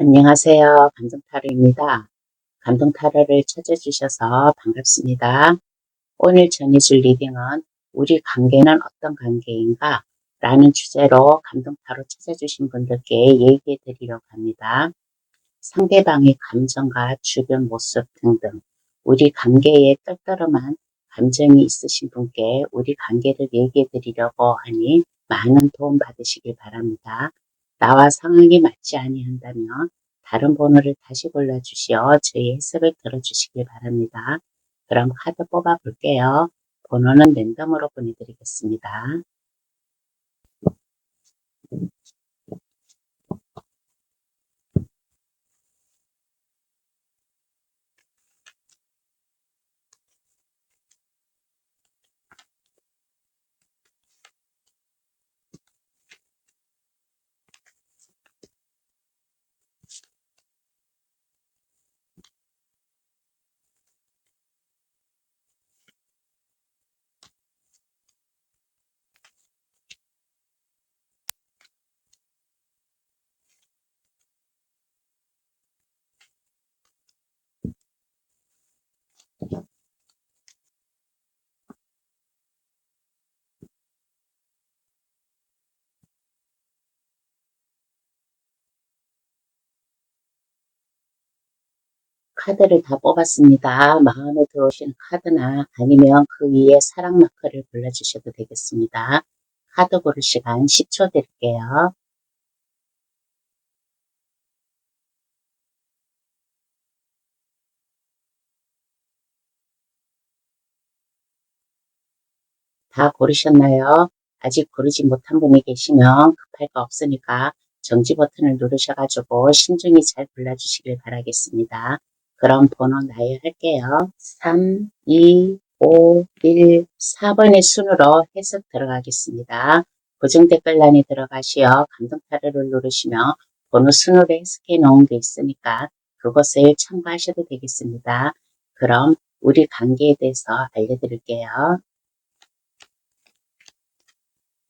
안녕하세요. 감정타로입니다. 감정타로를 찾아주셔서 반갑습니다. 오늘 전해줄 리딩은 우리 관계는 어떤 관계인가? 라는 주제로 감정타로 찾아주신 분들께 얘기해 드리려고 합니다. 상대방의 감정과 주변 모습 등등 우리 관계에 떨떠름한 감정이 있으신 분께 우리 관계를 얘기해 드리려고 하니 많은 도움 받으시길 바랍니다. 나와 상황이 맞지 아니한다면 다른 번호를 다시 골라주시어 저희 해석을 들어주시길 바랍니다. 그럼 카드 뽑아 볼게요. 번호는 랜덤으로 보내드리겠습니다. 카드를 다 뽑았습니다. 마음에 들어오시는 카드나 아니면 그 위에 사랑 마크를 골라주셔도 되겠습니다. 카드 고를 시간 10초 드릴게요. 다 고르셨나요? 아직 고르지 못한 분이 계시면 급할 거 없으니까 정지 버튼을 누르셔가지고 신중히 잘 골라주시길 바라겠습니다. 그럼 번호 나열할게요. 3, 2, 5, 1, 4번의 순으로 해석 들어가겠습니다. 고정 댓글란에 들어가시어 감정타로를 누르시면 번호 순으로 해석해 놓은 게 있으니까 그것을 참고하셔도 되겠습니다. 그럼 우리 관계에 대해서 알려드릴게요.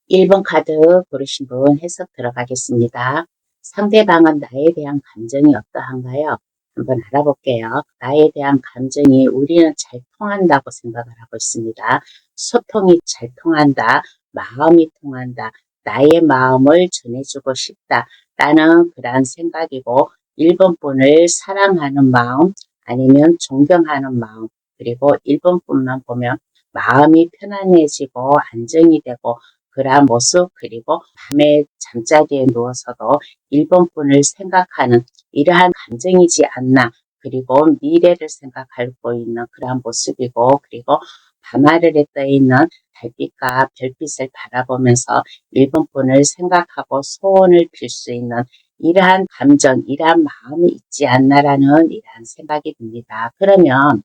1번 카드 고르신 분 해석 들어가겠습니다. 상대방은 나에 대한 감정이 어떠한가요? 한번 알아볼게요. 나에 대한 감정이 우리는 잘 통한다고 생각을 하고 있습니다. 소통이 잘 통한다. 마음이 통한다. 나의 마음을 전해주고 싶다. 라는 그러한 생각이고 1번 분을 사랑하는 마음 아니면 존경하는 마음 그리고 1번 분만 보면 마음이 편안해지고 안정이 되고 그러한 모습 그리고 밤에 잠자리에 누워서도 1번 분을 생각하는 이러한 감정이지 않나 그리고 미래를 생각하고 있는 그러한 모습이고 그리고 밤하늘에 떠있는 달빛과 별빛을 바라보면서 1번 분을 생각하고 소원을 빌 수 있는 이러한 감정, 이러한 마음이 있지 않나라는 이러한 생각이 듭니다. 그러면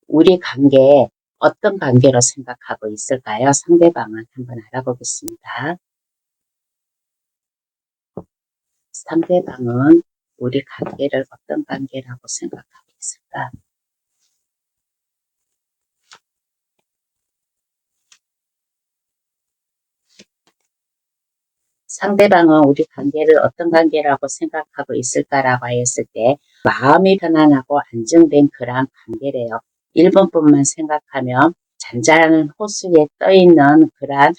우리 관계에 어떤 관계로 생각하고 있을까요? 상대방은 한번 알아보겠습니다. 상대방은 우리 관계를 어떤 관계라고 생각하고 있을까? 상대방은 우리 관계를 어떤 관계라고 생각하고 있을까라고 했을 때 마음이 편안하고 안정된 그러한 관계래요. 1번 분만 생각하면 잔잔한 호수에 떠있는 그러한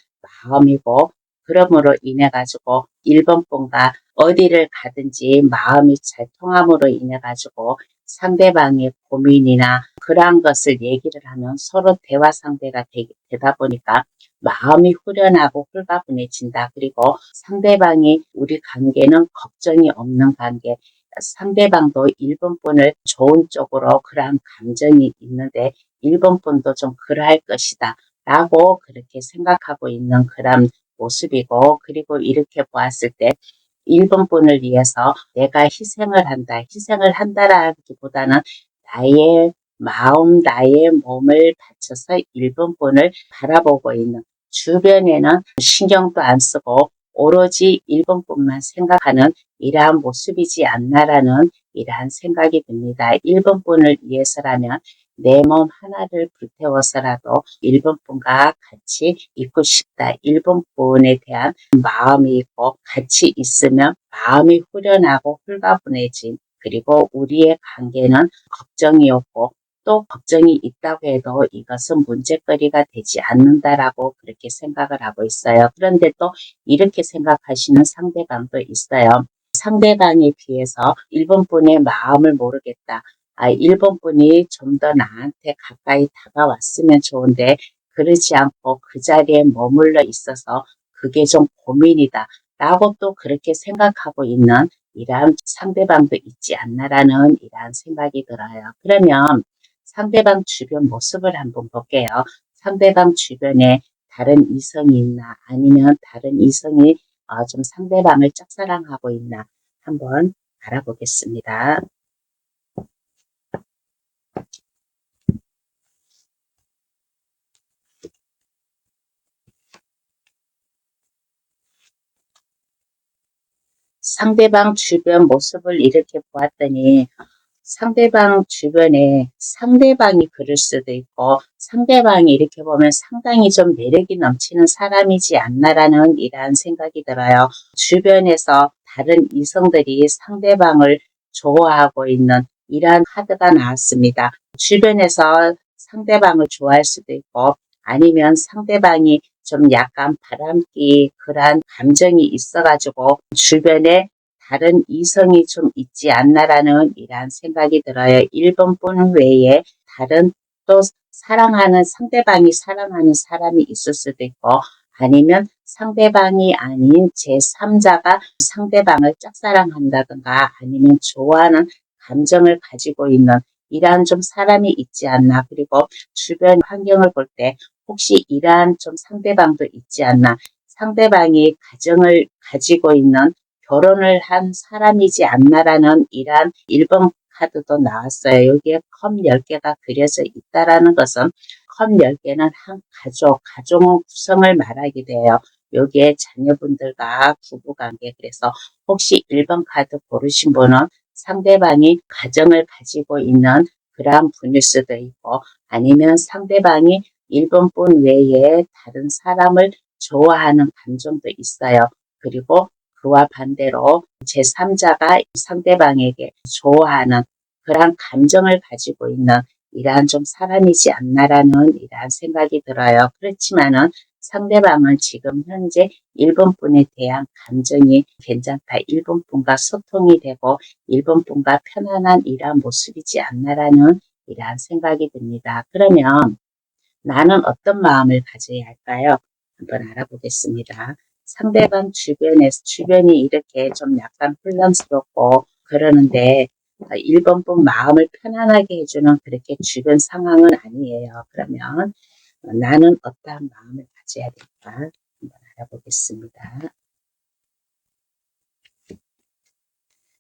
마음이고 그러므로 인해 가지고 1번 분과 어디를 가든지 마음이 잘 통함으로 인해 가지고 상대방의 고민이나 그러한 것을 얘기를 하면 서로 대화 상대가 되다 보니까 마음이 후련하고 홀가분해진다. 그리고 상대방이 우리 관계는 걱정이 없는 관계. 상대방도 1번 분을 좋은 쪽으로 그러한 감정이 있는데 1번 분도 좀 그러할 것이다. 라고 그렇게 생각하고 있는 그런 모습이고 그리고 이렇게 보았을 때 1번 분을 위해서 내가 희생을 한다. 희생을 한다라기보다는 나의 마음, 나의 몸을 바쳐서 1번 분을 바라보고 있는 주변에는 신경도 안 쓰고 오로지 1번 분만 생각하는 이러한 모습이지 않나라는 이러한 생각이 듭니다. 1번 분을 위해서라면 내 몸 하나를 불태워서라도 일본 분과 같이 있고 싶다. 일본 분에 대한 마음이 있고 같이 있으면 마음이 후련하고 홀가분해진 그리고 우리의 관계는 걱정이 없고 또 걱정이 있다고 해도 이것은 문제거리가 되지 않는다라고 그렇게 생각을 하고 있어요. 그런데 또 이렇게 생각하시는 상대방도 있어요. 상대방에 비해서 일본 분의 마음을 모르겠다. 일본 분이 좀 더 나한테 가까이 다가왔으면 좋은데 그러지 않고 그 자리에 머물러 있어서 그게 좀 고민이다. 라고 또 그렇게 생각하고 있는 이러한 상대방도 있지 않나라는 이러한 생각이 들어요. 그러면 상대방 주변 모습을 한번 볼게요. 상대방 주변에 다른 이성이 있나 아니면 다른 이성이 좀 상대방을 짝사랑하고 있나 한번 알아보겠습니다. 상대방 주변 모습을 이렇게 보았더니 상대방 주변에 상대방이 그럴 수도 있고 상대방이 이렇게 보면 상당히 좀 매력이 넘치는 사람이지 않나라는 이러한 생각이 들어요. 주변에서 다른 이성들이 상대방을 좋아하고 있는 이러한 카드가 나왔습니다. 주변에서 상대방을 좋아할 수도 있고 아니면 상대방이 좀 약간 바람기 그런 감정이 있어가지고 주변에 다른 이성이 좀 있지 않나라는 이러한 생각이 들어요. 일본 분 외에 다른 또 사랑하는 상대방이 사랑하는 사람이 있을 수도 있고 아니면 상대방이 아닌 제3자가 상대방을 짝사랑한다든가 아니면 좋아하는 감정을 가지고 있는 이러한 좀 사람이 있지 않나. 그리고 주변 환경을 볼 때 혹시 이러한 좀 상대방도 있지 않나. 상대방이 가정을 가지고 있는 결혼을 한 사람이지 않나라는 이러한 1번 카드도 나왔어요. 여기에 컵 10개가 그려져 있다라는 것은 컵 10개는 한 가족의 구성을 말하게 돼요. 여기에 자녀분들과 부부관계 그래서 혹시 1번 카드 고르신 분은 상대방이 가정을 가지고 있는 그러한 분일 수도 있고 아니면 상대방이 1번 분 외에 다른 사람을 좋아하는 감정도 있어요. 그리고 그와 반대로 제3자가 상대방에게 좋아하는 그러한 감정을 가지고 있는 이러한 좀 사람이지 않나라는 이러한 생각이 들어요. 그렇지만은 상대방은 지금 현재 일본 분에 대한 감정이 괜찮다. 일본 분과 소통이 되고 일본 분과 편안한 이러한 모습이지 않나라는 이러한 생각이 듭니다. 그러면 나는 어떤 마음을 가져야 할까요? 한번 알아보겠습니다. 상대방 주변이 이렇게 좀 약간 혼란스럽고 그러는데 1번 분 마음을 편안하게 해주는 그렇게 주변 상황은 아니에요. 그러면 나는 어떠한 마음을 가져야 될까? 한번 알아보겠습니다.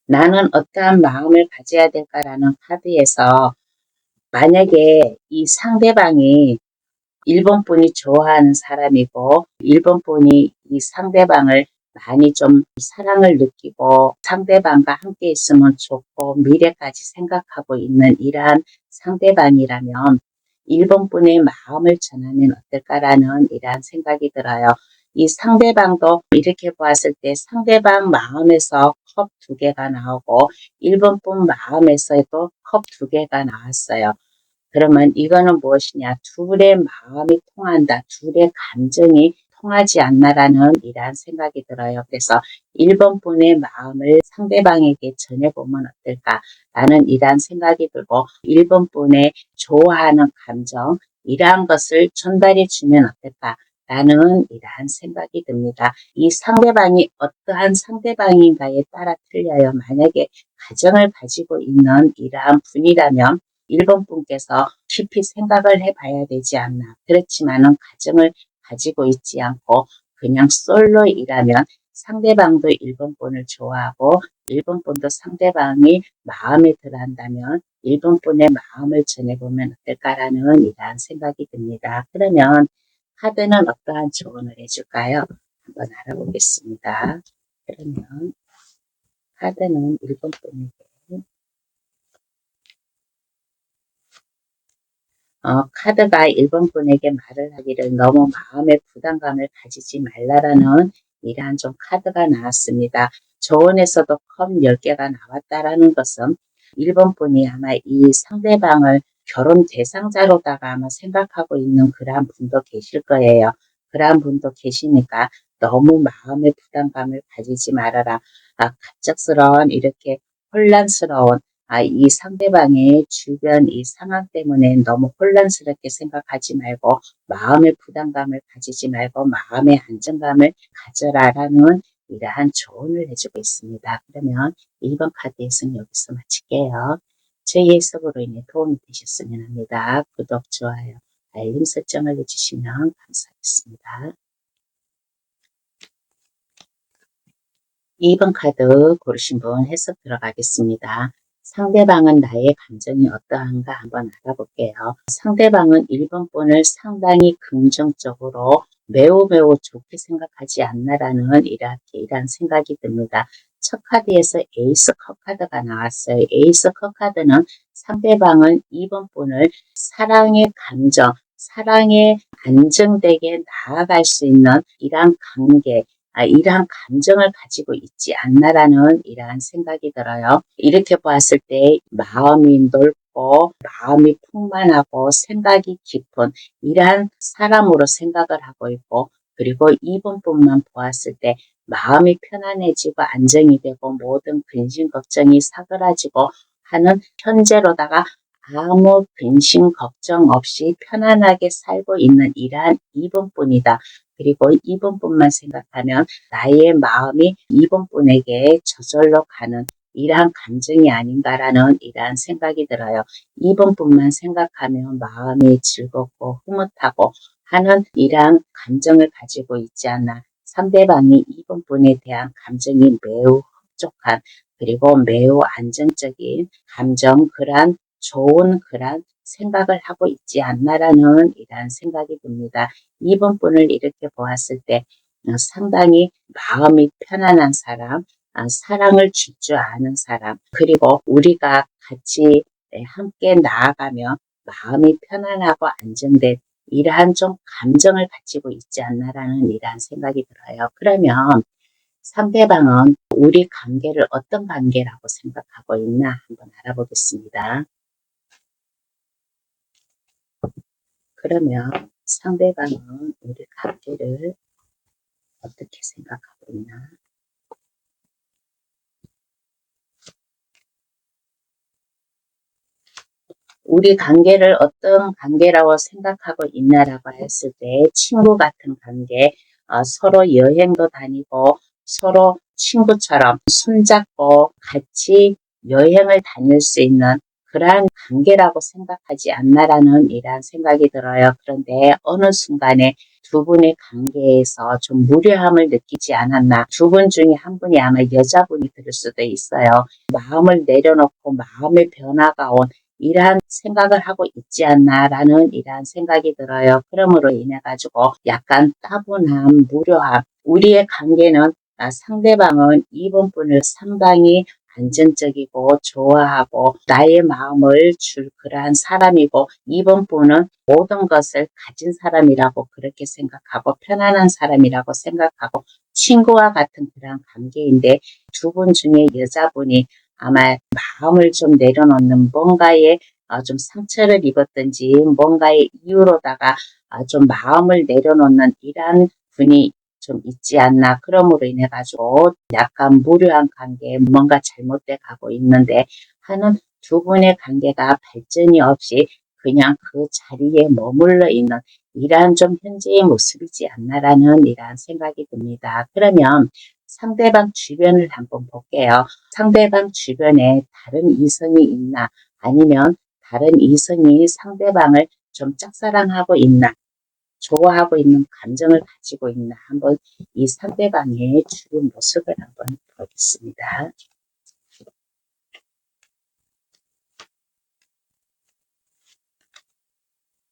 나는 어떠한 마음을 가져야 될까라는 카드에서 만약에 이 상대방이 일본 분이 좋아하는 사람이고 일본 분이 이 상대방을 많이 좀 사랑을 느끼고 상대방과 함께 있으면 좋고 미래까지 생각하고 있는 이러한 상대방이라면 일본 분의 마음을 전하면 어떨까라는 이러한 생각이 들어요. 이 상대방도 이렇게 보았을 때 상대방 마음에서 컵 2개가 나오고 일본 분 마음에서도 컵 2개가 나왔어요. 그러면 이거는 무엇이냐? 둘의 마음이 통한다. 둘의 감정이 통하지 않나라는 이러한 생각이 들어요. 그래서 1번 분의 마음을 상대방에게 전해보면 어떨까라는 이러한 생각이 들고 1번 분의 좋아하는 감정 이러한 것을 전달해 주면 어떨까? 라는 이러한 생각이 듭니다. 이 상대방이 어떠한 상대방인가에 따라 틀려요. 만약에 가정을 가지고 있는 이러한 분이라면 1번 분께서 깊이 생각을 해봐야 되지 않나. 그렇지만은 가정을 가지고 있지 않고 그냥 솔로 일하면 상대방도 1번 분을 좋아하고 1번 분도 상대방이 마음에 들어 한다면 1번 분의 마음을 전해보면 어떨까라는 이러한 생각이 듭니다. 그러면 카드는 어떠한 조언을 해줄까요? 한번 알아보겠습니다. 그러면 카드는 1번 분에게 카드가 1번 분에게 말을 하기를 너무 마음의 부담감을 가지지 말라라는 이러한 좀 카드가 나왔습니다. 조언에서도 컵 10개가 나왔다라는 것은 1번 분이 아마 이 상대방을 결혼 대상자로다가 아마 생각하고 있는 그러한 분도 계실 거예요. 그러한 분도 계시니까 너무 마음의 부담감을 가지지 말아라. 갑작스러운 이렇게 혼란스러운 이 상대방의 주변 이 상황 때문에 너무 혼란스럽게 생각하지 말고 마음의 부담감을 가지지 말고 마음의 안정감을 가져라라는 이러한 조언을 해주고 있습니다. 그러면 1번 카드 해석 여기서 마칠게요. 저희 해석으로 인해 도움이 되셨으면 합니다. 구독, 좋아요, 알림 설정을 해주시면 감사하겠습니다. 2번 카드 고르신 분 해석 들어가겠습니다. 상대방은 나의 감정이 어떠한가 한번 알아볼게요. 상대방은 1번 분을 상당히 긍정적으로 매우 좋게 생각하지 않나라는 이러한 생각이 듭니다. 첫 카드에서 에이스 컵 카드가 나왔어요. 에이스 컵 카드는 상대방은 2번 분을 사랑의 감정, 사랑에 안정되게 나아갈 수 있는 이러한 관계, 이러한 감정을 가지고 있지 않나라는 이러한 생각이 들어요. 이렇게 보았을 때 마음이 넓고 마음이 풍만하고 생각이 깊은 이러한 사람으로 생각을 하고 있고, 그리고 2번 분만 보았을 때 마음이 편안해지고 안정이 되고 모든 근심 걱정이 사그라지고 하는 현재로다가 아무 근심 걱정 없이 편안하게 살고 있는 이러한 2번 분이다. 그리고 2번 분만 생각하면 나의 마음이 2번 분에게 저절로 가는 이러한 감정이 아닌가라는 이러한 생각이 들어요. 2번 분만 생각하면 마음이 즐겁고 흐뭇하고 하는 이러한 감정을 가지고 있지 않나. 상대방이 2번 분에 대한 감정이 매우 흡족한, 그리고 매우 안정적인 감정, 그러한 좋은 그러한 생각을 하고 있지 않나라는 이러한 생각이 듭니다. 2번 분을 이렇게 보았을 때 상당히 마음이 편안한 사람, 사랑을 줄 줄 아는 사람, 그리고 우리가 같이 함께 나아가며 마음이 편안하고 안정된 이러한 좀 감정을 가지고 있지 않나라는 이러한 생각이 들어요. 그러면 상대방은 우리 관계를 어떤 관계라고 생각하고 있나 한번 알아보겠습니다. 그러면 상대방은 우리 관계를 어떻게 생각하고 있나? 우리 관계를 어떤 관계라고 생각하고 있나라고 했을 때 친구 같은 관계, 서로 여행도 다니고 서로 친구처럼 손잡고 같이 여행을 다닐 수 있는 그러한 관계라고 생각하지 않나라는 이러한 생각이 들어요. 그런데 어느 순간에 두 분의 관계에서 좀 무료함을 느끼지 않았나. 두 분 중에 한 분이 아마 여자분이 될 수도 있어요. 마음을 내려놓고 마음의 변화가 온 이러한 생각을 하고 있지 않나라는 이러한 생각이 들어요. 그러므로 인해 가지고 약간 따분함, 무료함, 우리의 관계는 상대방은 2번 분을 상당히 안정적이고 좋아하고 나의 마음을 줄 그러한 사람이고, 2번 분은 모든 것을 가진 사람이라고 그렇게 생각하고 편안한 사람이라고 생각하고 친구와 같은 그러한 관계인데, 두 분 중에 여자분이 아마 마음을 좀 내려놓는 뭔가에 좀 상처를 입었든지 뭔가의 이유로다가 좀 마음을 내려놓는 이러한 분이 좀 있지 않나. 그러므로 인해 가지고 약간 무료한 관계에 뭔가 잘못돼 가고 있는데 하는 두 분의 관계가 발전이 없이 그냥 그 자리에 머물러 있는 이러한 좀 현재의 모습이지 않나라는 이러한 생각이 듭니다. 그러면 상대방 주변을 한번 볼게요. 상대방 주변에 다른 이성이 있나, 아니면 다른 이성이 상대방을 좀 짝사랑하고 있나, 좋아하고 있는 감정을 가지고 있나, 한번 이 상대방의 주변 모습을 한번 보겠습니다.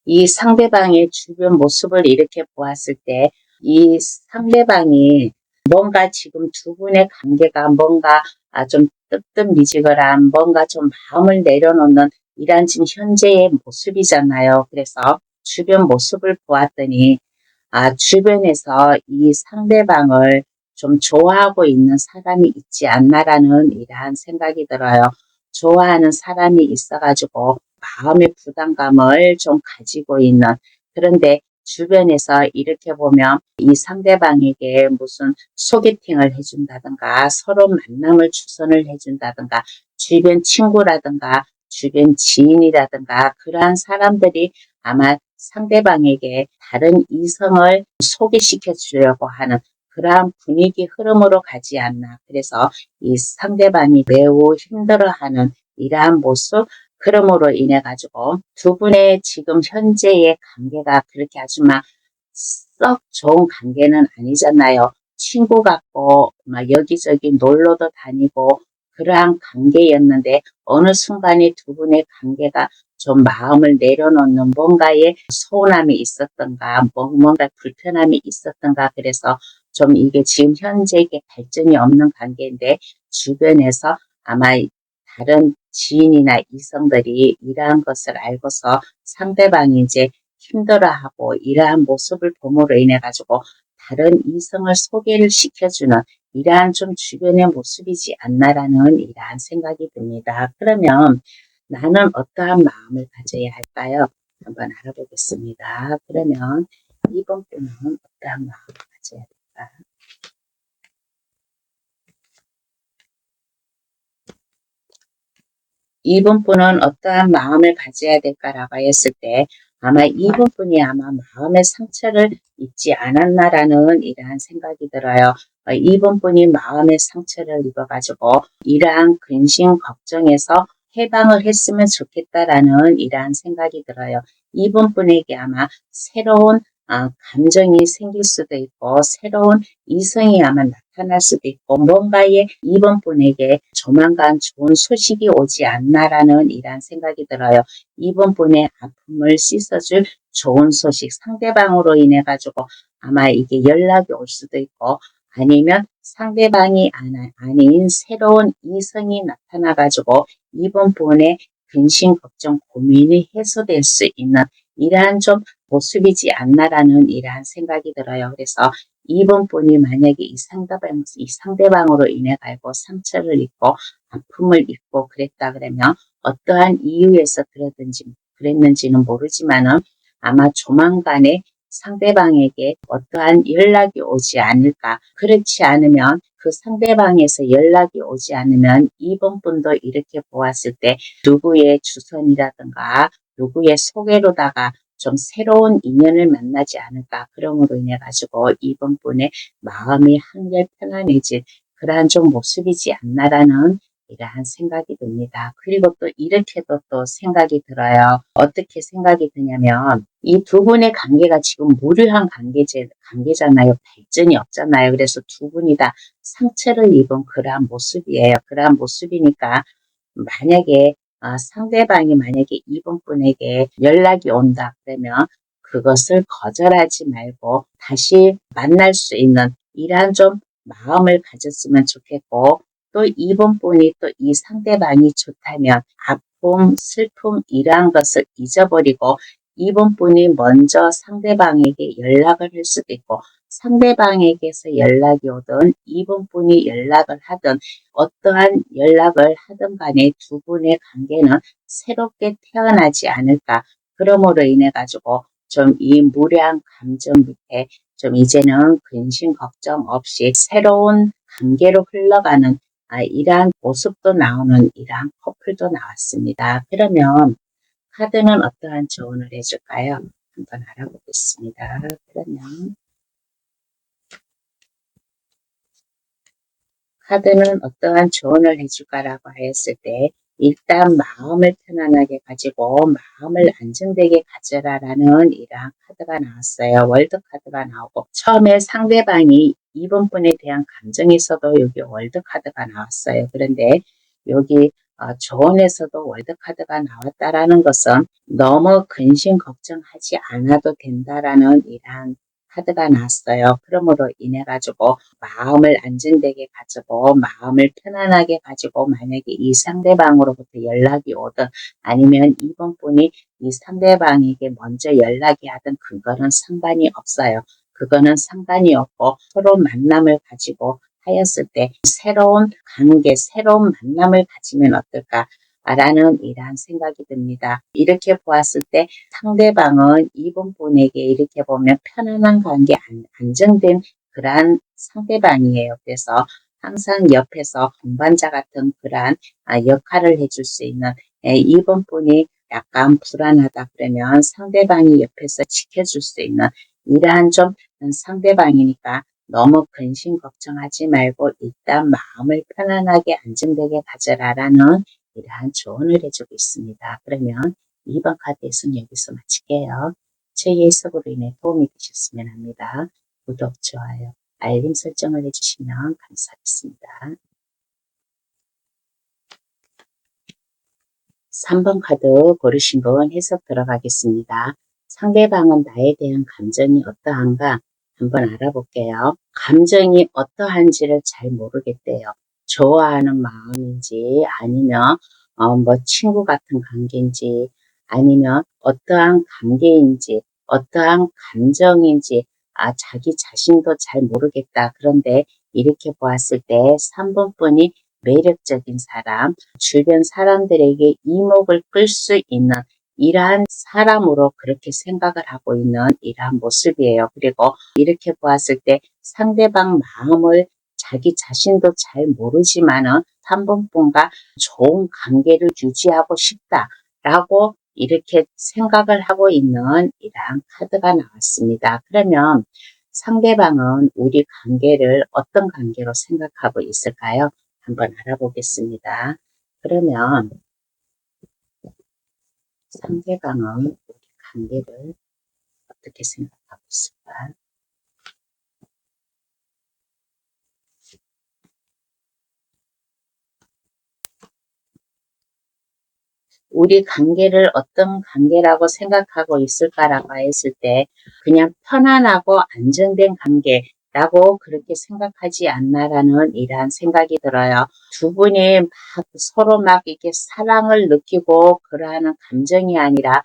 이 상대방의 주변 모습을 이렇게 보았을 때 이 상대방이 뭔가 지금 두 분의 관계가 뭔가 좀 뜨뜻미지근한, 뭔가 좀 마음을 내려놓는 이런 지금 현재의 모습이잖아요. 그래서 주변 모습을 보았더니 주변에서 이 상대방을 좀 좋아하고 있는 사람이 있지 않나라는 이러한 생각이 들어요. 좋아하는 사람이 있어가지고 마음의 부담감을 좀 가지고 있는, 그런데 주변에서 이렇게 보면 이 상대방에게 무슨 소개팅을 해준다든가 서로 만남을 주선을 해준다든가 주변 친구라든가 주변 지인이라든가 그러한 사람들이 아마 상대방에게 다른 이성을 소개시켜 주려고 하는 그러한 분위기 흐름으로 가지 않나. 그래서 이 상대방이 매우 힘들어하는 이러한 모습, 그럼으로 인해 가지고 두 분의 지금 현재의 관계가 그렇게 아주 막 썩 좋은 관계는 아니잖아요. 친구 같고 막 여기저기 놀러도 다니고 그러한 관계였는데 어느 순간에 두 분의 관계가 좀 마음을 내려놓는 뭔가의 서운함이 있었던가 뭔가 불편함이 있었던가, 그래서 좀 이게 지금 현재 이게 발전이 없는 관계인데 주변에서 아마 다른 지인이나 이성들이 이러한 것을 알고서 상대방이 이제 힘들어하고 이러한 모습을 봄으로 인해 가지고 다른 이성을 소개를 시켜주는 이러한 좀 주변의 모습이지 않나라는 이러한 생각이 듭니다. 그러면 나는 어떠한 마음을 가져야 할까요? 한번 알아보겠습니다. 그러면 이번 분은 어떠한 마음을 가져야 될까? 이번 분은 어떠한 마음을 가져야 될까라고 했을 때 아마 이번 분이 아마 마음의 상처를 입지 않았나라는 이러한 생각이 들어요. 이번 분이 마음의 상처를 입어가지고 이러한 근심 걱정에서 해방을 했으면 좋겠다라는 이러한 생각이 들어요. 이번 분에게 아마 새로운 감정이 생길 수도 있고 새로운 이성이 아마 나타날 수도 있고 뭔가에 이번 분에게 조만간 좋은 소식이 오지 않나라는 이러한 생각이 들어요. 이번 분의 아픔을 씻어줄 좋은 소식, 상대방으로 인해 가지고 아마 이게 연락이 올 수도 있고 아니면 상대방이 아닌 새로운 이성이 나타나 가지고 이번 분의 근심 걱정 고민이 해소될 수 있는 이러한 좀 모습이지 않나라는 이러한 생각이 들어요. 그래서 이번 분이 만약에 이 상대방으로 인해 가지고 상처를 입고 아픔을 입고 그랬다 그러면 어떠한 이유에서 그랬는지는 모르지만은 아마 조만간에 상대방에게 어떠한 연락이 오지 않을까. 그렇지 않으면 그 상대방에서 연락이 오지 않으면 이번 분도 이렇게 보았을 때 누구의 주선이라든가 누구의 소개로다가 좀 새로운 인연을 만나지 않을까. 그러므로 인해 가지고 이번 분의 마음이 한결 편안해질 그러한 좀 모습이지 않나라는 이러한 생각이 듭니다. 그리고 또 이렇게도 또 생각이 들어요. 어떻게 생각이 드냐면 이 두 분의 관계가 지금 무료한 관계잖아요. 발전이 없잖아요. 그래서 두 분이 다 상처를 입은 그러한 모습이에요. 그러한 모습이니까 만약에 상대방이 만약에 이번 분에게 연락이 온다 그러면 그것을 거절하지 말고 다시 만날 수 있는 이러한 좀 마음을 가졌으면 좋겠고, 또 이번 분이 또 이 상대방이 좋다면 아픔, 슬픔 이러한 것을 잊어버리고 이번 분이 먼저 상대방에게 연락을 할 수도 있고 상대방에게서 연락이 오든 이번 분이 연락을 하든 어떠한 연락을 하든 간에 두 분의 관계는 새롭게 태어나지 않을까. 그러므로 인해 가지고 좀 이 무례한 감정 밑에 좀 이제는 근심 걱정 없이 새로운 관계로 흘러가는 이러한 모습도 나오는 이러한 커플도 나왔습니다. 그러면 카드는 어떠한 조언을 해줄까요? 한번 알아보겠습니다. 그러면 카드는 어떠한 조언을 해줄까라고 하였을 때 일단 마음을 편안하게 가지고 마음을 안정되게 가져라라는 이러한 카드가 나왔어요. 월드 카드가 나오고 처음에 상대방이 이번 분에 대한 감정에서도 여기 월드 카드가 나왔어요. 그런데 여기 조언에서도 월드 카드가 나왔다라는 것은 너무 근심 걱정하지 않아도 된다라는 이러한 카드가 나왔어요. 그러므로 인해 가지고 마음을 안정되게 가지고 마음을 편안하게 가지고 만약에 이 상대방으로부터 연락이 오든 아니면 이번 분이 이 상대방에게 먼저 연락이 하든 그거는 상관이 없어요. 그거는 상관이 없고 서로 만남을 가지고 하였을 때 새로운 관계, 새로운 만남을 가지면 어떨까? 라는 이러한 생각이 듭니다. 이렇게 보았을 때 상대방은 이번 분에게 이렇게 보면 편안한 관계, 안정된 그러한 상대방이에요. 그래서 항상 옆에서 동반자 같은 그러한 역할을 해줄 수 있는 이번 분이 약간 불안하다 그러면 상대방이 옆에서 지켜줄 수 있는 이러한 좀 상대방이니까 너무 근심 걱정하지 말고 일단 마음을 편안하게 안정되게 가져라라는 이러한 조언을 해주고 있습니다. 그러면 2번 카드에서는 여기서 마칠게요. 제 해석으로 인해 도움이 되셨으면 합니다. 구독, 좋아요, 알림 설정을 해주시면 감사하겠습니다. 3번 카드 고르신 분 해석 들어가겠습니다. 상대방은 나에 대한 감정이 어떠한가 한번 알아볼게요. 감정이 어떠한지를 잘 모르겠대요. 좋아하는 마음인지 아니면 뭐 친구 같은 관계인지 아니면 어떠한 관계인지 어떠한 감정인지 자기 자신도 잘 모르겠다. 그런데 이렇게 보았을 때 3번 분이 매력적인 사람, 주변 사람들에게 이목을 끌 수 있는 이러한 사람으로 그렇게 생각을 하고 있는 이러한 모습이에요. 그리고 이렇게 보았을 때 상대방 마음을 자기 자신도 잘 모르지만은 3번 분과 좋은 관계를 유지하고 싶다라고 이렇게 생각을 하고 있는 이러한 카드가 나왔습니다. 그러면 상대방은 우리 관계를 어떤 관계로 생각하고 있을까요? 한번 알아보겠습니다. 그러면 상대방은 우리 관계를 어떻게 생각하고 있을까? 우리 관계를 어떤 관계라고 생각하고 있을까라고 했을 때 그냥 편안하고 안정된 관계라고 그렇게 생각하지 않나라는 이러한 생각이 들어요. 두 분이 막 서로 막 이렇게 사랑을 느끼고 그러한 감정이 아니라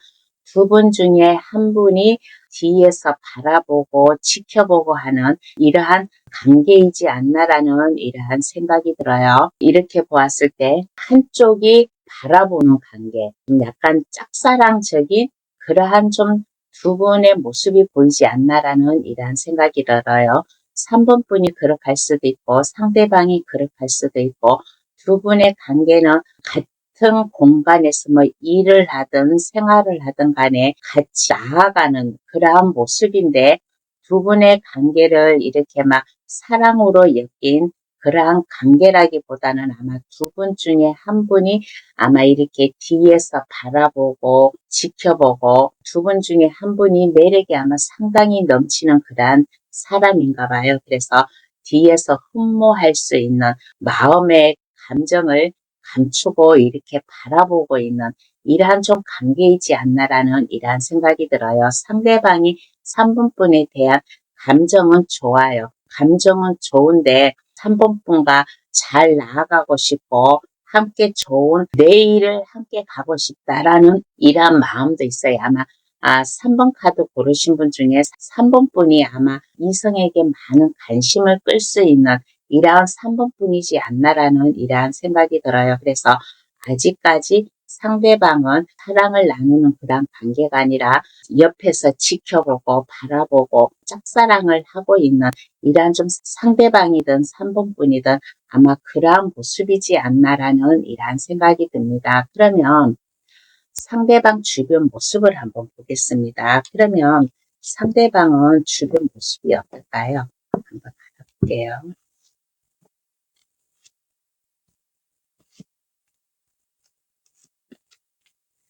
두 분 중에 한 분이 뒤에서 바라보고 지켜보고 하는 이러한 관계이지 않나라는 이러한 생각이 들어요. 이렇게 보았을 때 한쪽이 바라보는 관계, 약간 짝사랑적인 그러한 좀 두 분의 모습이 보이지 않나라는 이러한 생각이 들어요. 3번 분이 그렇게 할 수도 있고 상대방이 그렇게 할 수도 있고 두 분의 관계는 같은 공간에서 뭐 일을 하든 생활을 하든 간에 같이 나아가는 그러한 모습인데 두 분의 관계를 이렇게 막 사랑으로 엮인 그러한 관계라기보다는 아마 두 분 중에 한 분이 아마 이렇게 뒤에서 바라보고 지켜보고 두 분 중에 한 분이 매력이 아마 상당히 넘치는 그러한 사람인가 봐요. 그래서 뒤에서 흠모할 수 있는 마음의 감정을 감추고 이렇게 바라보고 있는 이러한 좀 관계이지 않나라는 이러한 생각이 들어요. 상대방이 3분분에 대한 감정은 좋아요. 감정은 좋은데 3번분과 잘 나아가고 싶고 함께 좋은 내일을 함께 가고 싶다라는 이러한 마음도 있어요. 아마 3번 카드 고르신 분 중에 3번 분이 아마 이성에게 많은 관심을 끌 수 있는 이러한 3번 분이지 않나라는 이러한 생각이 들어요. 그래서 아직까지 상대방은 사랑을 나누는 그런 관계가 아니라 옆에서 지켜보고 바라보고 짝사랑을 하고 있는 이러한 좀 상대방이든 3번 분이든 아마 그러한 모습이지 않나라는 이러한 생각이 듭니다. 그러면 상대방 주변 모습을 한번 보겠습니다. 그러면 상대방은 주변 모습이 어떨까요? 한번 알아볼게요.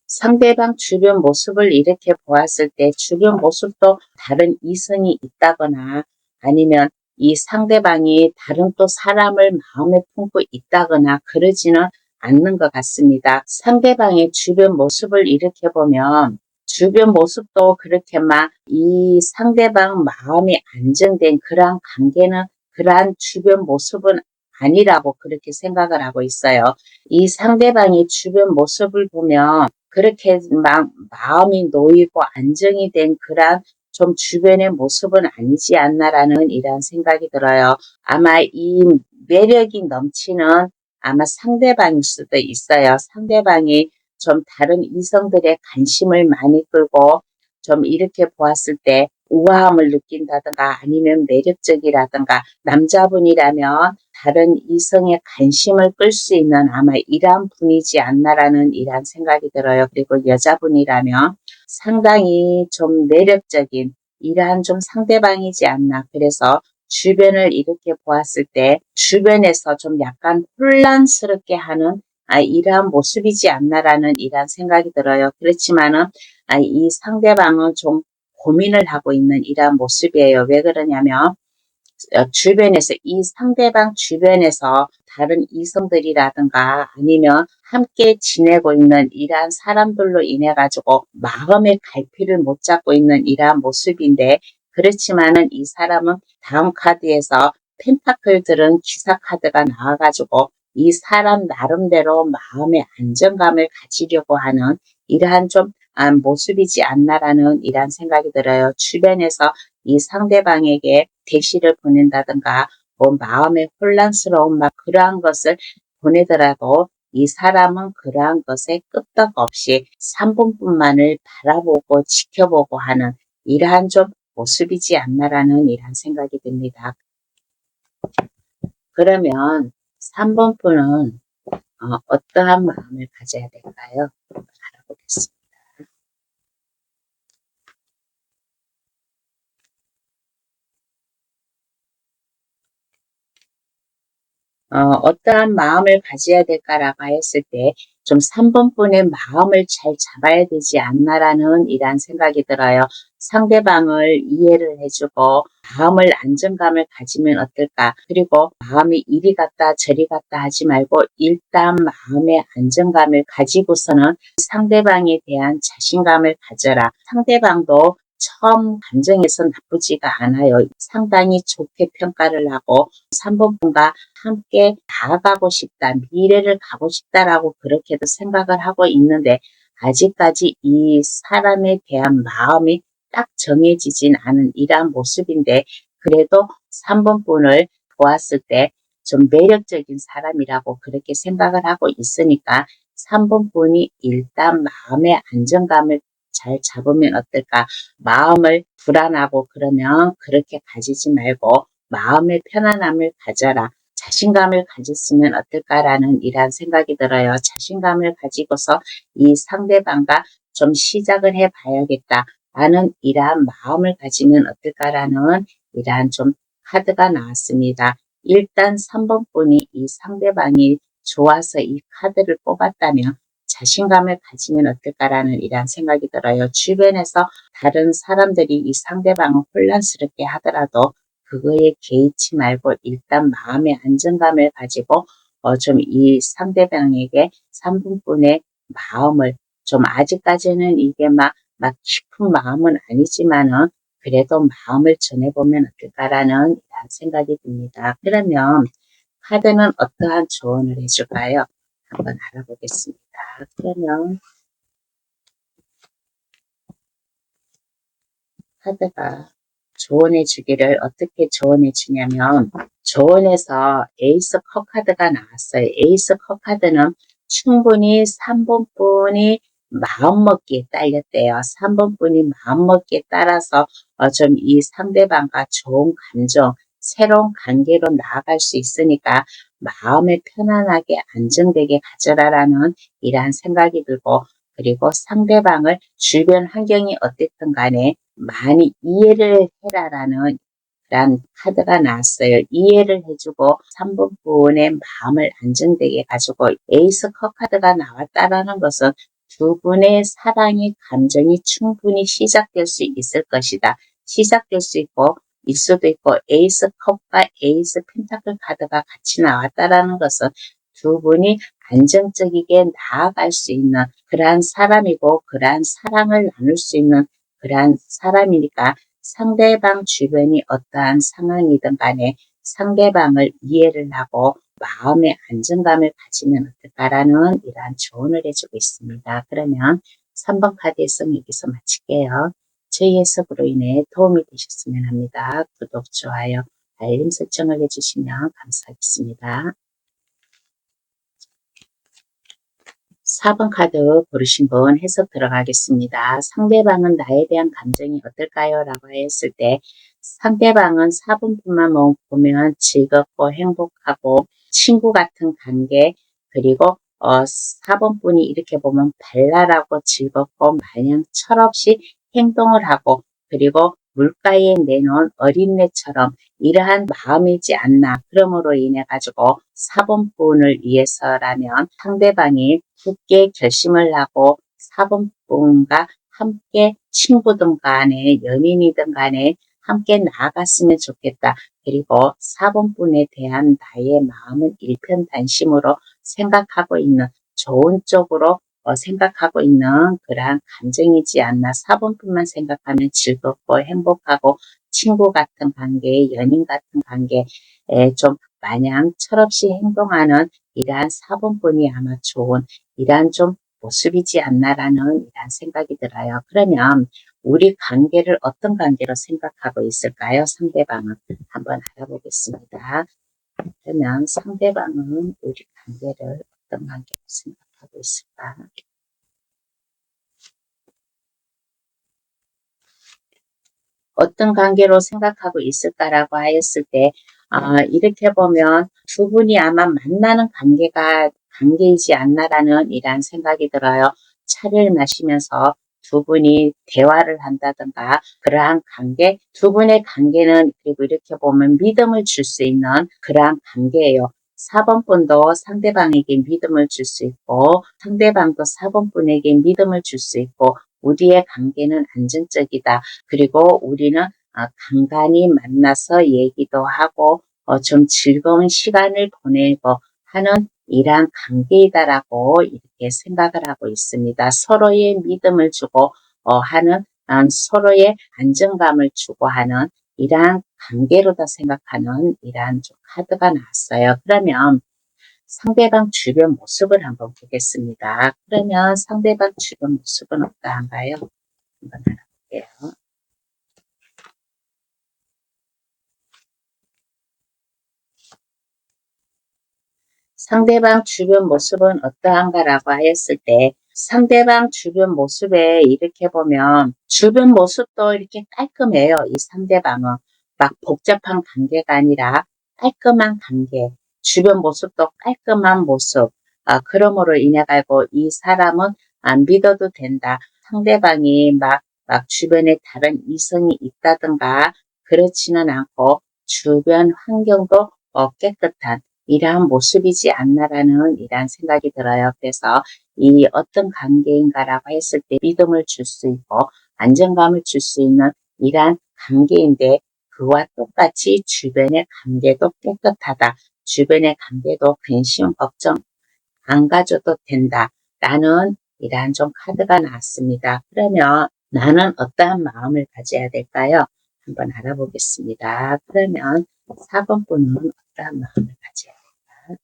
상대방 주변 모습을 이렇게 보았을 때 주변 모습도 다른 이성이 있다거나 아니면 이 상대방이 다른 또 사람을 마음에 품고 있다거나 그러지는 않는 것 같습니다. 상대방의 주변 모습을 이렇게 보면 주변 모습도 그렇게 막 이 상대방 마음이 안정된 그러한 관계는 그러한 주변 모습은 아니라고 그렇게 생각을 하고 있어요. 이 상대방이 주변 모습을 보면 그렇게 막 마음이 놓이고 안정이 된 그러한 좀 주변의 모습은 아니지 않나라는 이런 생각이 들어요. 아마 이 매력이 넘치는 아마 상대방일 수도 있어요. 상대방이 좀 다른 이성들의 관심을 많이 끌고 좀 이렇게 보았을 때 우아함을 느낀다든가 아니면 매력적이라든가 남자분이라면 다른 이성의 관심을 끌 수 있는 아마 이러한 분이지 않나라는 이러한 생각이 들어요. 그리고 여자분이라면 상당히 좀 매력적인 이러한 좀 상대방이지 않나. 그래서 주변을 이렇게 보았을 때 주변에서 좀 약간 혼란스럽게 하는 이러한 모습이지 않나라는 이러한 생각이 들어요. 그렇지만은 이 상대방은 좀 고민을 하고 있는 이러한 모습이에요. 왜 그러냐면 주변에서 이 상대방 주변에서 다른 이성들이라든가 아니면 함께 지내고 있는 이러한 사람들로 인해 가지고 마음의 갈피를 못 잡고 있는 이러한 모습인데 그렇지만은 이 사람은 다음 카드에서 펜타클 들은 기사 카드가 나와 가지고 이 사람 나름대로 마음의 안정감을 가지려고 하는 이러한 좀 모습이지 않나라는 이러한 생각이 들어요. 주변에서 이 상대방에게 대시를 보낸다든가 뭐 마음의 혼란스러운 막 그러한 것을 보내더라도 이 사람은 그러한 것에 끄떡없이 3분뿐만을 바라보고 지켜보고 하는 이러한 좀 모습이지 않나라는 이러한 생각이 듭니다. 그러면 3번 분은 어떠한 마음을 가져야 될까요? 한번 알아보겠습니다. 어떠한 마음을 가져야 될까라고 했을 때 좀 3번 분의 마음을 잘 잡아야 되지 않나라는 이란 생각이 들어요. 상대방을 이해를 해주고 마음을 안정감을 가지면 어떨까. 그리고 마음이 이리 갔다 저리 갔다 하지 말고 일단 마음의 안정감을 가지고서는 상대방에 대한 자신감을 가져라. 상대방도 처음 감정에서 나쁘지가 않아요. 상당히 좋게 평가를 하고 3번 분과 함께 나아가고 싶다, 미래를 가고 싶다라고 그렇게도 생각을 하고 있는데 아직까지 이 사람에 대한 마음이 딱 정해지진 않은 이러한 모습인데 그래도 3번 분을 보았을 때 좀 매력적인 사람이라고 그렇게 생각을 하고 있으니까 3번 분이 일단 마음의 안정감을 잘 잡으면 어떨까? 마음을 불안하고 그러면 그렇게 가지지 말고 마음의 편안함을 가져라. 자신감을 가졌으면 어떨까라는 이러한 생각이 들어요. 자신감을 가지고서 이 상대방과 좀 시작을 해 봐야겠다. 라는 이러한 마음을 가지면 어떨까라는 이러한 좀 카드가 나왔습니다. 일단 3번 분이 이 상대방이 좋아서 이 카드를 뽑았다면 자신감을 가지면 어떨까라는 이러한 생각이 들어요. 주변에서 다른 사람들이 이 상대방을 혼란스럽게 하더라도 그거에 개의치 말고 일단 마음의 안정감을 가지고 좀 이 상대방에게 3분분의 마음을 좀 아직까지는 이게 막 깊은 마음은 아니지만은 그래도 마음을 전해보면 어떨까라는 생각이 듭니다. 그러면 카드는 어떠한 조언을 해줄까요? 한번 알아보겠습니다. 그러면 카드가 조언해 주기를 어떻게 조언해 주냐면 조언에서 에이스 컵 카드가 나왔어요. 에이스 컵 카드는 충분히 3번 분이 마음먹기에 딸렸대요. 3번 분이 마음먹기에 따라서 좀 이 상대방과 좋은 감정, 새로운 관계로 나아갈 수 있으니까 마음을 편안하게 안정되게 가져라라는 이러한 생각이 들고 그리고 상대방을 주변 환경이 어땠든 간에 많이 이해를 해라라는 란 카드가 나왔어요. 이해를 해주고 3번 분의 마음을 안정되게 가지고 에이스 컵 카드가 나왔다라는 것은 두 분의 사랑의 감정이 충분히 시작될 수 있을 것이다. 시작될 수 있고 일 수도 있고 에이스 컵과 에이스 펜타클 카드가 같이 나왔다라는 것은 두 분이 안정적이게 나아갈 수 있는 그러한 사람이고 그러한 사랑을 나눌 수 있는 그러한 사람이니까 상대방 주변이 어떠한 상황이든 간에 상대방을 이해를 하고 마음의 안정감을 가지면 어떨까라는 이러한 조언을 해주고 있습니다. 그러면 3번 카드 해석 여기서 마칠게요. 저희 해석으로 인해 도움이 되셨으면 합니다. 구독, 좋아요, 알림 설정을 해주시면 감사하겠습니다. 4번 카드 고르신 분 해석 들어가겠습니다. 상대방은 나에 대한 감정이 어떨까요? 라고 했을 때 상대방은 4번뿐만 보면 즐겁고 행복하고 친구 같은 관계 그리고 4번뿐이 이렇게 보면 발랄하고 즐겁고 마냥 철없이 행동을 하고 그리고 물가에 내놓은 어린애처럼 이러한 마음이지 않나. 그러므로 인해 가지고 4번분을 위해서라면 상대방이 굳게 결심을 하고 4번분과 함께 친구든 간에 연인이든 간에 함께 나아갔으면 좋겠다. 그리고 4번분에 대한 나의 마음은 일편단심으로 생각하고 있는 좋은 쪽으로 생각하고 있는 그러한 감정이지 않나. 4번뿐만 생각하면 즐겁고 행복하고 친구 같은 관계, 연인 같은 관계에 좀 마냥 철없이 행동하는 이러한 4번뿐이 아마 좋은 이러한 좀 모습이지 않나라는 이러한 생각이 들어요. 그러면 우리 관계를 어떤 관계로 생각하고 있을까요? 상대방은 한번 알아보겠습니다. 그러면 상대방은 우리 관계를 어떤 관계로 생각하고 있을까? 어떤 관계로 생각하고 있을까라고 하였을 때 이렇게 보면 두 분이 아마 만나는 관계이지 않나라는 이러한 생각이 들어요. 차를 마시면서 두 분이 대화를 한다든가 그러한 관계, 두 분의 관계는 그리고 이렇게 보면 믿음을 줄 수 있는 그러한 관계예요. 4번분도 상대방에게 믿음을 줄 수 있고 상대방도 4번분에게 믿음을 줄 수 있고 우리의 관계는 안정적이다. 그리고 우리는 간간히 만나서 얘기도 하고 좀 즐거운 시간을 보내고 하는 이러한 관계이다라고 이렇게 생각을 하고 있습니다. 서로의 믿음을 주고 하는 서로의 안정감을 주고 하는 이러한 관계로다 생각하는 이러한 좀 카드가 나왔어요. 그러면 상대방 주변 모습을 한번 보겠습니다. 그러면 상대방 주변 모습은 어떠한가요? 한번 알아볼게요. 상대방 주변 모습은 어떠한가라고 하였을 때 상대방 주변 모습에 이렇게 보면 주변 모습도 이렇게 깔끔해요. 이 상대방은 막 복잡한 관계가 아니라 깔끔한 관계, 주변 모습도 깔끔한 모습. 그러므로 인해 가지고 이 사람은 안 믿어도 된다. 상대방이 막 주변에 다른 이성이 있다든가 그렇지는 않고 주변 환경도 깨끗한 이러한 모습이지 않나라는 이러한 생각이 들어요. 그래서 이 어떤 관계인가라고 했을 때 믿음을 줄 수 있고 안정감을 줄 수 있는 이러한 관계인데 그와 똑같이 주변의 관계도 깨끗하다. 주변의 관계도 근심 걱정 안 가져도 된다. 라는 이러한 좀 카드가 나왔습니다. 그러면 나는 어떠한 마음을 가져야 될까요? 한번 알아보겠습니다. 그러면 4번 분은 어떠한 마음을 가져야 될까요?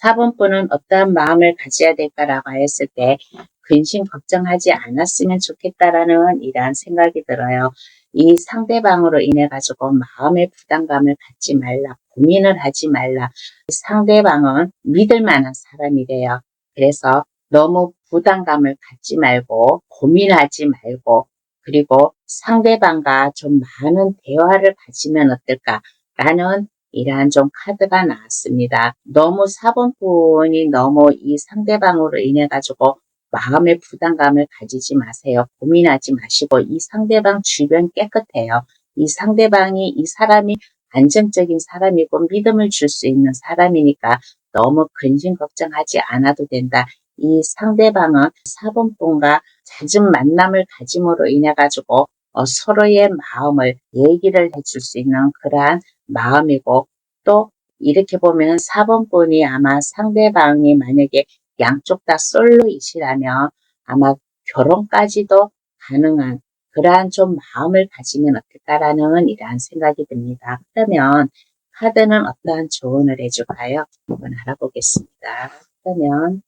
4번 분은 어떠한 마음을 가져야 될까라고 했을 때 근심 걱정하지 않았으면 좋겠다라는 이러한 생각이 들어요. 이 상대방으로 인해 가지고 마음의 부담감을 갖지 말라, 고민을 하지 말라. 상대방은 믿을 만한 사람이래요. 그래서 너무 부담감을 갖지 말고 고민하지 말고 그리고 상대방과 좀 많은 대화를 가지면 어떨까라는 이러한 좀 카드가 나왔습니다. 너무 4번분이 너무 이 상대방으로 인해 가지고 마음의 부담감을 가지지 마세요. 고민하지 마시고 이 상대방 주변 깨끗해요. 이 상대방이 이 사람이 안정적인 사람이고 믿음을 줄 수 있는 사람이니까 너무 근심 걱정하지 않아도 된다. 이 상대방은 4번분과 잦은 만남을 가짐으로 인해 가지고 서로의 마음을 얘기를 해줄 수 있는 그러한 마음이고, 또 이렇게 보면 4번분이 아마 상대방이 만약에 양쪽 다 솔로이시라면 아마 결혼까지도 가능한 그러한 좀 마음을 가지면 어떨까라는 이러한 생각이 듭니다. 그러면 카드는 어떠한 조언을 해줄까요? 한번 알아보겠습니다. 그러면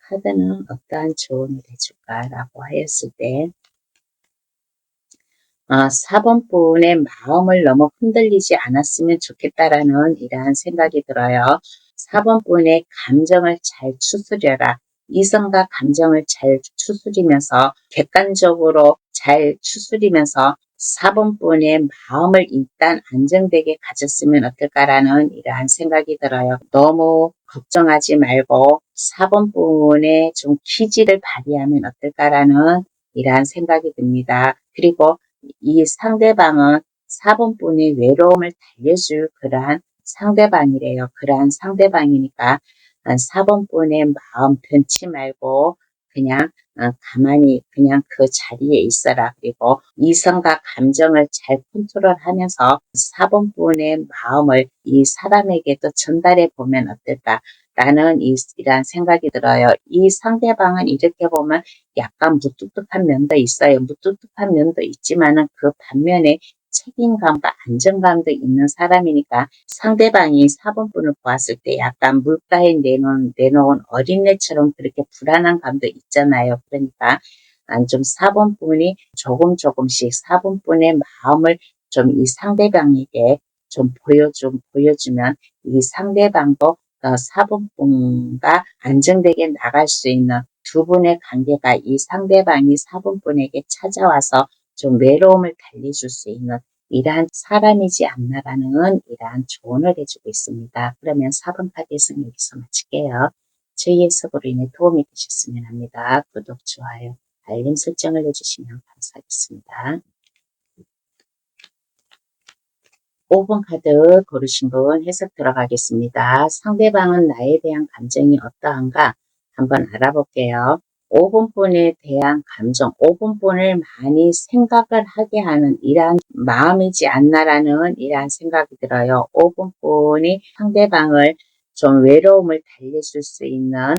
카드는 어떠한 조언을 해줄까라고 하였을 때 4번분의 마음을 너무 흔들리지 않았으면 좋겠다라는 이러한 생각이 들어요. 4번분의 감정을 잘 추스려라. 이성과 감정을 잘 추스리면서 객관적으로 잘 추스리면서 4번분의 마음을 일단 안정되게 가졌으면 어떨까라는 이러한 생각이 들어요. 너무 걱정하지 말고 4번분의 좀 기지를 발휘하면 어떨까라는 이러한 생각이 듭니다. 그리고 이 상대방은 4번분의 외로움을 달래줄 그러한 상대방이래요. 그러한 상대방이니까 4번분의 마음 변치 말고 그냥 가만히 그냥 그 자리에 있어라. 그리고 이성과 감정을 잘 컨트롤하면서 4번분의 마음을 이 사람에게도 전달해 보면 어떨까? 라는 이러한 생각이 들어요. 이 상대방은 이렇게 보면 약간 무뚝뚝한 면도 있어요. 무뚝뚝한 면도 있지만은 그 반면에 책임감과 안정감도 있는 사람이니까 상대방이 4번분을 보았을 때 약간 물가에 내놓은 어린애처럼 그렇게 불안한 감도 있잖아요. 그러니까 좀 4번분이 조금씩 4번분의 마음을 좀 이 상대방에게 좀 보여주면 이 상대방도 4번분과 안정되게 나갈 수 있는 두 분의 관계가 이 상대방이 4번분에게 찾아와서 좀 외로움을 달래줄 수 있는 이러한 사람이지 않나라는 이러한 조언을 해주고 있습니다. 그러면 4번 카드 해석 여기서 마칠게요. 저희 해석으로 인해 도움이 되셨으면 합니다. 구독, 좋아요, 알림 설정을 해주시면 감사하겠습니다. 5번 카드 고르신 분 해석 들어가겠습니다. 상대방은 나에 대한 감정이 어떠한가 한번 알아볼게요. 5번분에 대한 감정, 5번분을 많이 생각을 하게 하는 이러한 마음이지 않나라는 이러한 생각이 들어요. 5번분이 상대방을 좀 외로움을 달래줄 수 있는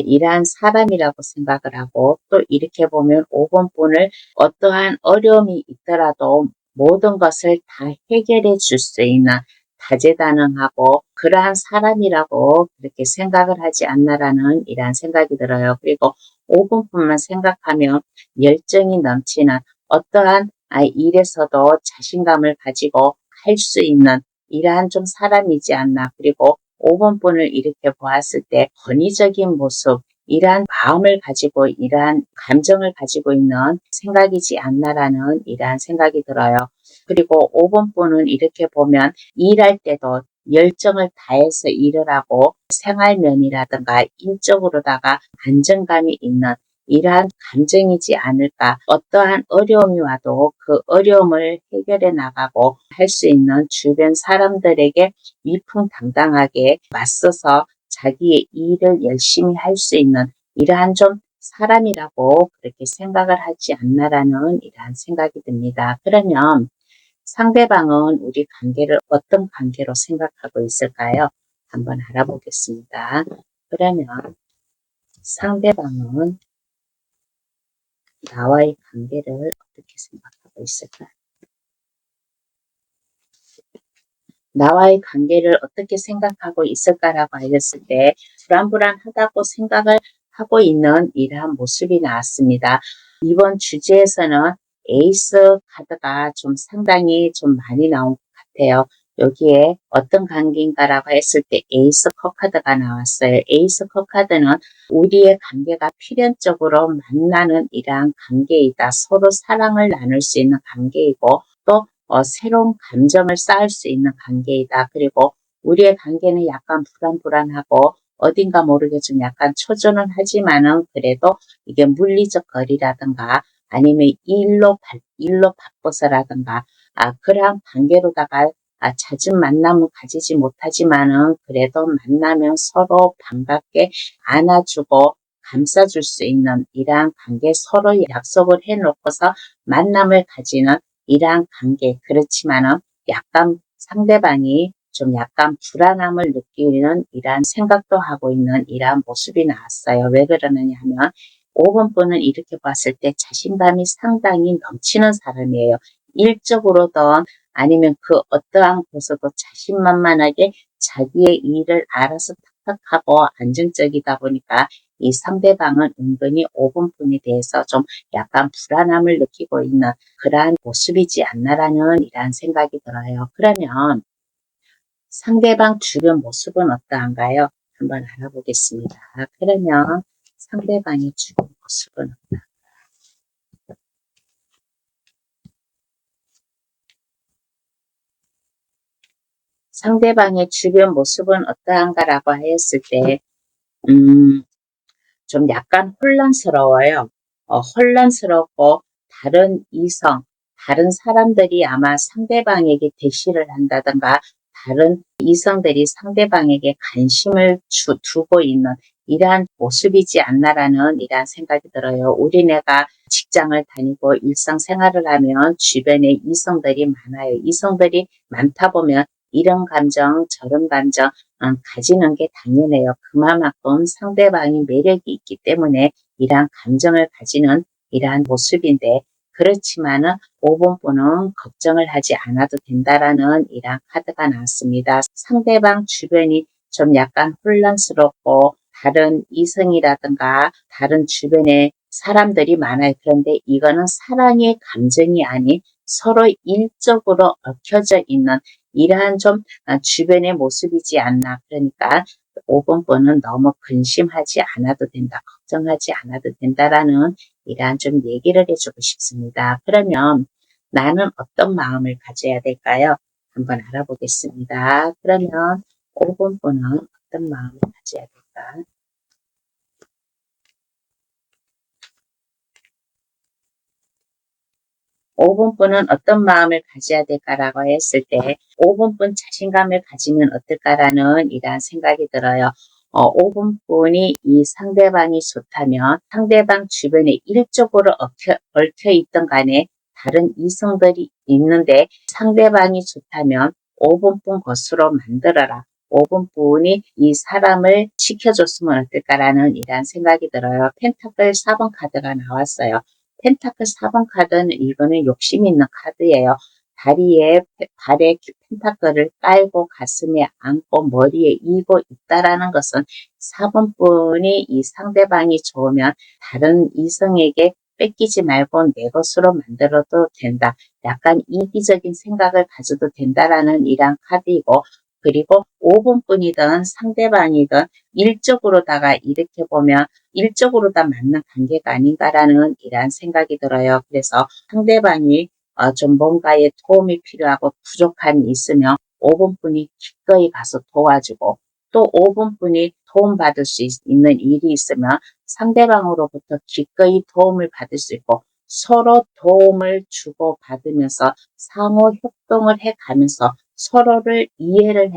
이러한 사람이라고 생각을 하고, 또 이렇게 보면 5번분을 어떠한 어려움이 있더라도 모든 것을 다 해결해 줄 수 있는 다재다능하고 그러한 사람이라고 그렇게 생각을 하지 않나라는 이러한 생각이 들어요. 그리고 5분뿐만 생각하면 열정이 넘치는 어떠한 일에서도 자신감을 가지고 할 수 있는 이러한 좀 사람이지 않나. 그리고 5번분을 이렇게 보았을 때 권위적인 모습, 이러한 마음을 가지고 이러한 감정을 가지고 있는 생각이지 않나라는 이러한 생각이 들어요. 그리고 5번분은 이렇게 보면 일할 때도 열정을 다해서 일을 하고 생활면이라든가 인적으로다가 안정감이 있는 이러한 감정이지 않을까. 어떠한 어려움이 와도 그 어려움을 해결해 나가고 할 수 있는 주변 사람들에게 위풍당당하게 맞서서 자기의 일을 열심히 할 수 있는 이러한 좀 사람이라고 그렇게 생각을 하지 않나라는 이러한 생각이 듭니다. 그러면 상대방은 우리 관계를 어떤 관계로 생각하고 있을까요? 한번 알아보겠습니다. 그러면 상대방은 나와의 관계를 어떻게 생각하고 있을까요? 나와의 관계를 어떻게 생각하고 있을까라고 하였을 때 불안불안하다고 생각을 하고 있는 이러한 모습이 나왔습니다. 이번 주제에서는 에이스 카드가 좀 상당히 좀 많이 나온 것 같아요. 여기에 어떤 관계인가라고 했을 때 에이스 컵 카드가 나왔어요. 에이스 컵 카드는 우리의 관계가 필연적으로 만나는 이러한 관계이다. 서로 사랑을 나눌 수 있는 관계이고, 또 새로운 감정을 쌓을 수 있는 관계이다. 그리고 우리의 관계는 약간 불안불안하고 어딘가 모르게 좀 약간 초조는 하지만은 그래도 이게 물리적 거리라든가 아니면 일로 바빠서라든가 그러한 관계로다가 잦은 만남을 가지지 못하지만은 그래도 만나면 서로 반갑게 안아주고 감싸줄 수 있는 이러한 관계, 서로 약속을 해놓고서 만남을 가지는 이러한 관계. 그렇지만은 약간 상대방이 좀 약간 불안함을 느끼는 이러한 생각도 하고 있는 이러한 모습이 나왔어요. 왜 그러느냐 하면 5번 분은 이렇게 봤을 때 자신감이 상당히 넘치는 사람이에요. 일적으로든 아니면 그 어떠한 곳에도 자신만만하게 자기의 일을 알아서 탁탁하고 안정적이다 보니까 이 상대방은 은근히 5번 분에 대해서 좀 약간 불안함을 느끼고 있는 그러한 모습이지 않나라는 이러한 생각이 들어요. 그러면 상대방 주변 모습은 어떠한가요? 한번 알아보겠습니다. 그러면 상대방의 주변 모습은 어떠한가요? 상대방의 주변 모습은 어떠한가라고 하였을 때, 음, 좀 약간 혼란스러워요. 혼란스럽고 다른 이성, 다른 사람들이 아마 상대방에게 대시를 한다든가 다른 이성들이 상대방에게 관심을 두고 있는 이러한 모습이지 않나라는 이러한 생각이 들어요. 우리네가 직장을 다니고 일상생활을 하면 주변에 이성들이 많아요. 이성들이 많다 보면 이런 감정, 저런 감정, 가지는 게 당연해요. 그만큼 상대방이 매력이 있기 때문에 이러한 감정을 가지는 이러한 모습인데 그렇지만은 5번 분은 걱정을 하지 않아도 된다라는 이러한 카드가 나왔습니다. 상대방 주변이 좀 약간 혼란스럽고 다른 이성이라든가 다른 주변에 사람들이 많아요. 그런데 이거는 사랑의 감정이 아닌 서로 일적으로 얽혀져 있는 이러한 좀 주변의 모습이지 않나. 그러니까 5번 번은 너무 근심하지 않아도 된다. 걱정하지 않아도 된다라는 이러한 좀 얘기를 해주고 싶습니다. 그러면 나는 어떤 마음을 가져야 될까요? 한번 알아보겠습니다. 그러면 5번 번은 어떤 마음을 가져야 될까? 5번분은 어떤 마음을 가져야 될까라고 했을 때 5번분 자신감을 가지면 어떨까라는 이러한 생각이 들어요. 5번분이 이 상대방이 좋다면 상대방 주변에 일적으로 얽혀 있던 간에 다른 이성들이 있는데 상대방이 좋다면 5번분 것으로 만들어라. 5번분이 이 사람을 시켜줬으면 어떨까라는 이러한 생각이 들어요. 펜타클 4번 카드가 나왔어요. 펜타클 4번 카드는 이거는 욕심 있는 카드예요. 다리에 발에 펜타클을 깔고 가슴에 안고 머리에 이고 있다라는 것은 4번 분이 이 상대방이 좋으면 다른 이성에게 뺏기지 말고 내 것으로 만들어도 된다. 약간 이기적인 생각을 가져도 된다라는 이러한 카드이고 그리고 5번 분이든 상대방이든 일적으로다가 이렇게 보면 일적으로 다 맞는 관계가 아닌가라는 이러한 생각이 들어요. 그래서 상대방이 좀 뭔가에 도움이 필요하고 부족함이 있으면 5번 분이 기꺼이 가서 도와주고 또 5번 분이 도움받을 수 있는 일이 있으면 상대방으로부터 기꺼이 도움을 받을 수 있고 서로 도움을 주고 받으면서 상호 협동을 해가면서 서로를 이해를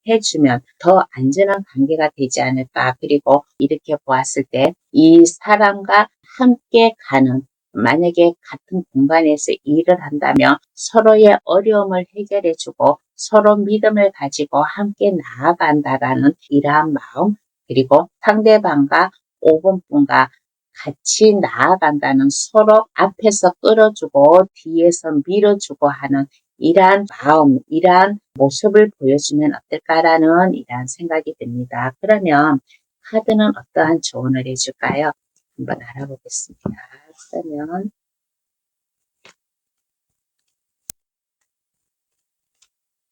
해주면 더 안전한 관계가 되지 않을까. 그리고 이렇게 보았을 때 이 사람과 함께 가는 만약에 같은 공간에서 일을 한다면 서로의 어려움을 해결해주고 서로 믿음을 가지고 함께 나아간다라는 이러한 마음 그리고 상대방과 5번 분과 같이 나아간다는 서로 앞에서 끌어주고 뒤에서 밀어주고 하는 이러한 마음, 이러한 모습을 보여주면 어떨까라는 이러한 생각이 듭니다. 그러면 카드는 어떠한 조언을 해줄까요? 한번 알아보겠습니다. 그러면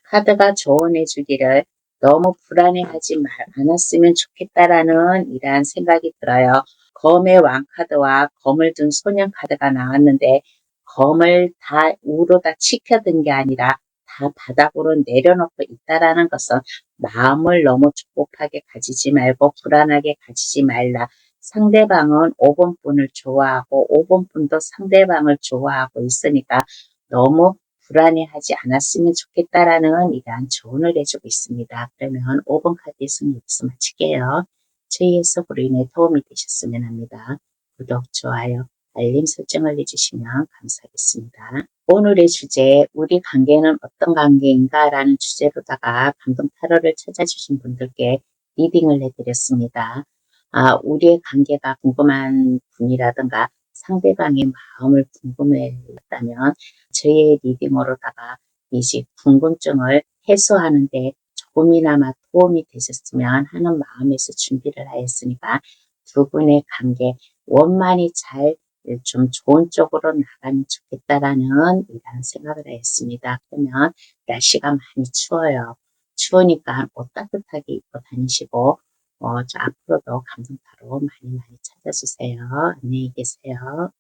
카드가 조언해 주기를 너무 불안해하지 않았으면 좋겠다라는 이러한 생각이 들어요. 검의 왕 카드와 검을 든 소년 카드가 나왔는데 검을 다 우로 다 치켜든 게 아니라 다 바닥으로 내려놓고 있다라는 것은 마음을 너무 조급하게 가지지 말고 불안하게 가지지 말라. 상대방은 5번 분을 좋아하고 5번 분도 상대방을 좋아하고 있으니까 너무 불안해하지 않았으면 좋겠다라는 이러한 조언을 해주고 있습니다. 그러면 5번 카드의 순위 여기서 마칠게요. 저희 해석으로 인해 도움이 되셨으면 합니다. 구독, 좋아요, 알림 설정을 해주시면 감사하겠습니다. 오늘의 주제, 우리 관계는 어떤 관계인가? 라는 주제로다가 감동 타로를 찾아주신 분들께 리딩을 해드렸습니다. 우리의 관계가 궁금한 분이라든가 상대방의 마음을 궁금했다면 저의 리딩으로다가 이제 궁금증을 해소하는데 조금이나마 도움이 되셨으면 하는 마음에서 준비를 하였으니까 두 분의 관계 원만히 잘 좀 좋은 쪽으로 나가면 좋겠다라는 이런 생각을 했습니다. 그러면 날씨가 많이 추워요. 추우니까 옷 따뜻하게 입고 다니시고 저 앞으로도 감동타로 많이 찾아주세요. 안녕히 계세요.